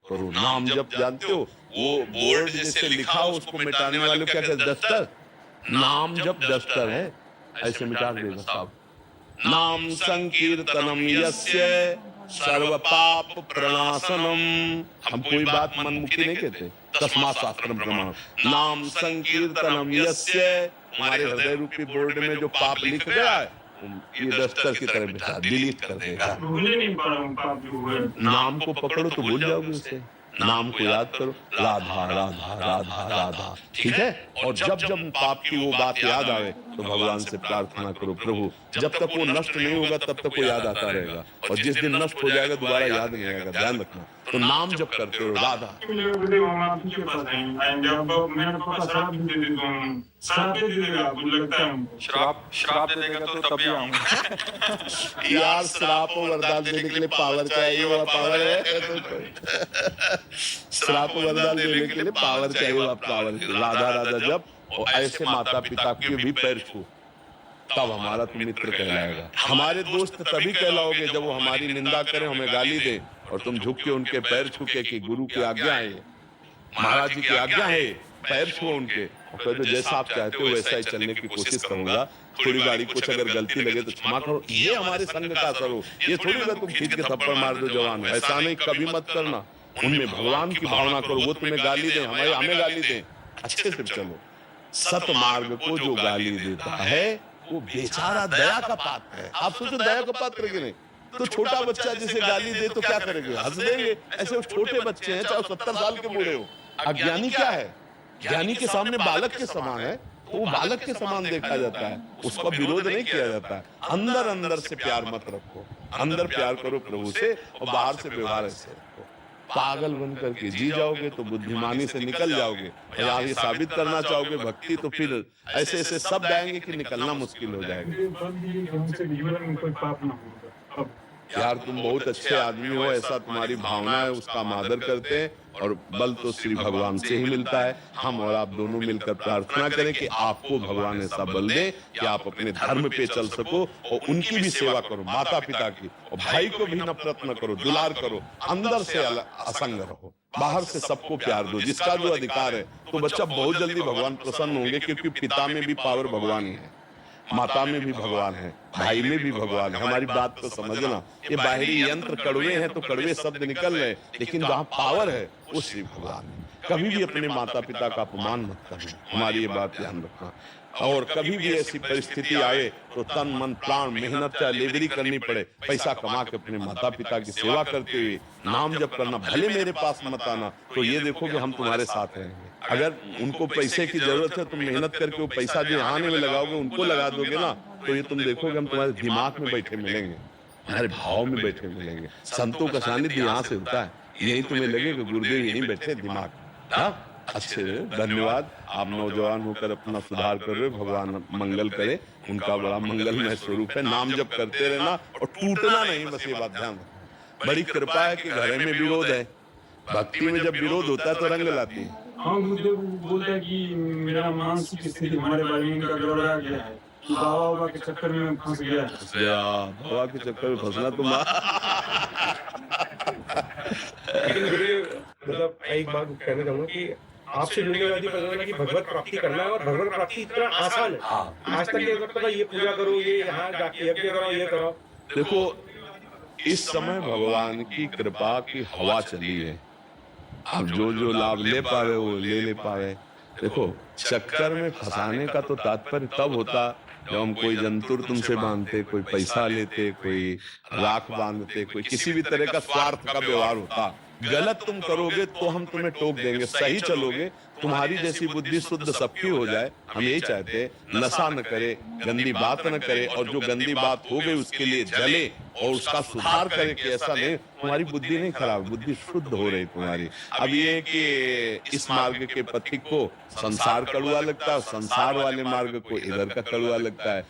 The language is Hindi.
करो। नाम जप जानते हो, वो बोर्ड जैसे लिखा हो उसको मिटाने वाले को क्या कहते हैं? दस्तर। नाम जप दस्तर है, ऐसे मिटा देगा साहब। नाम संकीर्तनम यस्य सर्व पाप प्रणाशनम। हम कोई बात मनमुखी नहीं कहते, तस्मात् शास्त्रम प्रमाण। नाम संकीर्तनम यस्य, तुम्हारे हृदय रूपी बोर्ड में जो पाप लिख गया है ये दस्तर की तरह मिटा डिलीट कर देगा। भूलने नहीं पा रहा हूँ पाप जो हुआ है। नाम को पकड़ो तो भूल जाओगे उसे। नाम को याद करो, राधा राधा राधा राधा, ठीक है। और जब जब पाप की वो बात याद आवे तो भगवान से प्रार्थना करो, प्रभु जब तक वो नष्ट नहीं होगा तब तक वो याद आता रहेगा, और जिस दिन नष्ट हो जाएगा दोबारा याद नहीं आएगा, ध्यान रखना। तो नाम जब करते हो राधा। श्राप श्राप दे देगा तो तभी आऊंगा। यार श्राप और वरदान देने के लिए पावर चाहिए, वो पावर है। श्राप और वरदान देने के लिए पावर चाहिए, वो पावर। राधा राधा जब और ऐसे माता पिता के भी पैर छू, तब हमारा तुम मित्र कहलाएगा। हमारे दोस्त तभी कहलाओगे जब वो हमारी निंदा करें, हमें गाली दे, और तुम झुक के उनके पैर छू के कि गुरु की आज्ञा है, महाराज जी की आज्ञा है, पैर छुओ उनके, और जैसा आप चाहते हो वैसा ही चलने की कोशिश करूंगा। थोड़ी बारी कुछ अगर गलती लगे तो क्षमा करो, ये हमारे संग का असर हो। ये थोड़ी अगर तुम खींच के थप्पड़ मार दो जवान, ऐसा नहीं, कभी मत करना। उनमें भगवान की भावना करो, वो तुम्हें गाली दे, हमें गाली दे, अच्छे से चलो। सत मार्ग को जो गाली देता है वो बेचारा दया का पात्र है। आप सोचो दया का पात्र कि नहीं? तो छोटा बच्चा जिसे गाली दे तो क्या करेंगे? हंस देंगे। ऐसे छोटे बच्चे हैं, चाहे 70 साल के बूढ़े हो। अज्ञानी क्या है? ज्ञानी के सामने बालक के समान है, वो बालक के समान देखा जाता है, उसका विरोध नहीं किया जाता है। अंदर अंदर से प्यार मत रखो, अंदर प्यार करो प्रभु से, और बाहर से व्यवहार ऐसे रखो। पागल बन करके जी जाओगे तो बुद्धिमानी से निकल जाओगे, और आप ये साबित करना चाहोगे भक्ति, तो फिर ऐसे ऐसे सब जाएंगे कि निकलना मुश्किल हो जाएगा। यार तुम बहुत अच्छे आदमी हो, ऐसा तुम्हारी भावना है, उसका हम आदर करते हैं, और बल तो श्री भगवान से ही मिलता है। हम और आप दोनों मिलकर प्रार्थना करें कि आपको भगवान ऐसा बल दे कि आप अपने धर्म पे चल सको, और उनकी भी सेवा करो, माता पिता की, और भाई को भी नफरत न करो, दुलार करो। अंदर से असंग रहो, बाहर से सबको प्यार दो, जिसका जो अधिकार है। तो बच्चा बहुत जल्दी भगवान प्रसन्न होंगे, क्योंकि पिता में भी पावर भगवान ही है, माता में भी भगवान है, भाई में भी भगवान है। हमारी बात को समझना, ये बाहरी यंत्र कड़वे हैं तो कड़वे शब्द निकल रहे, लेकिन जहाँ पावर है वो श्री भगवान है। कभी भी अपने माता पिता का अपमान मत करना, हमारी ये बात ध्यान रखना। और कभी भी ऐसी परिस्थिति आए तो तन मन प्राण मेहनत चाहे लेबरी करनी पड़े, पैसा कमा के अपने माता पिता की सेवा करते हुए नाम जप करना। भले मेरे पास मत आना, तो ये देखो कि हम तुम्हारे साथ रहेंगे। अगर उनको पैसे की जरूरत है, तुम मेहनत करके वो पैसा जो आने में लगाओगे उनको लगा दोगे ना, तो ये तुम देखोगे हम तुम्हारे दिमाग में बैठे मिलेंगे, हमारे भाव में बैठे मिलेंगे। संतों का सानिध्य यहाँ से होता है, यही तुम्हें लगेगा गुरुदेव यहीं बैठे दिमाग। हाँ अच्छे, धन्यवाद। आप नौजवान होकर अपना सुधार कर रहे हो, भगवान मंगल करे, उनका बड़ा मंगलमय स्वरूप है। नाम जप करते रहना और टूटना नहीं, बस ये बात ध्यान रखना। बड़ी कृपा है कि घर में विरोध है, भक्ति में जब विरोध होता है तो रंग लाती है। हाँ गुरुदेव बोलते हैं कि मेरा मानसिक स्थिति हमारे बारे में इनका गड़बड़ा गया है, बाबा के चक्कर में फंस गया है। बाबा के चक्कर में फंसना तुम। मतलब एक बात कहना चाहूंगा कि आपसे जुड़ने के बाद ही पता चला कि भगवत प्राप्ति करना है, और भगवत प्राप्ति इतना आसान है। आज तक ये लगता था ये पूजा करो, ये यहाँ जाके यज्ञ करो, ये करो। देखो इस समय भगवान की कृपा की हवा चली है, अब जो जो लाभ ले पावे वो ले पावे। देखो चक्कर में फंसाने का तो तात्पर्य तब होता जब हम कोई जंतुर तुमसे बांधते, कोई पैसा लेते, कोई राख बांधते, कोई किसी भी तरह का स्वार्थ का व्यवहार होता। गलत तुम करोगे तो हम तुम्हें टोक देंगे, सही चलोगे तुम्हारी जैसी बुद्धि शुद्ध सबकी हो जाए, हम यही चाहते हैं। नशा न करे, गंदी बात न करे, और जो गंदी बात हो गई उसके लिए जले और उसका सुधार करे कि ऐसा नहीं। तुम्हारी बुद्धि नहीं खराब, बुद्धि शुद्ध हो रही तुम्हारी। अब ये कि इस मार्ग के पथिक को संसार कड़वा लगता है, संसार वाले मार्ग को इधर का कड़वा लगता है।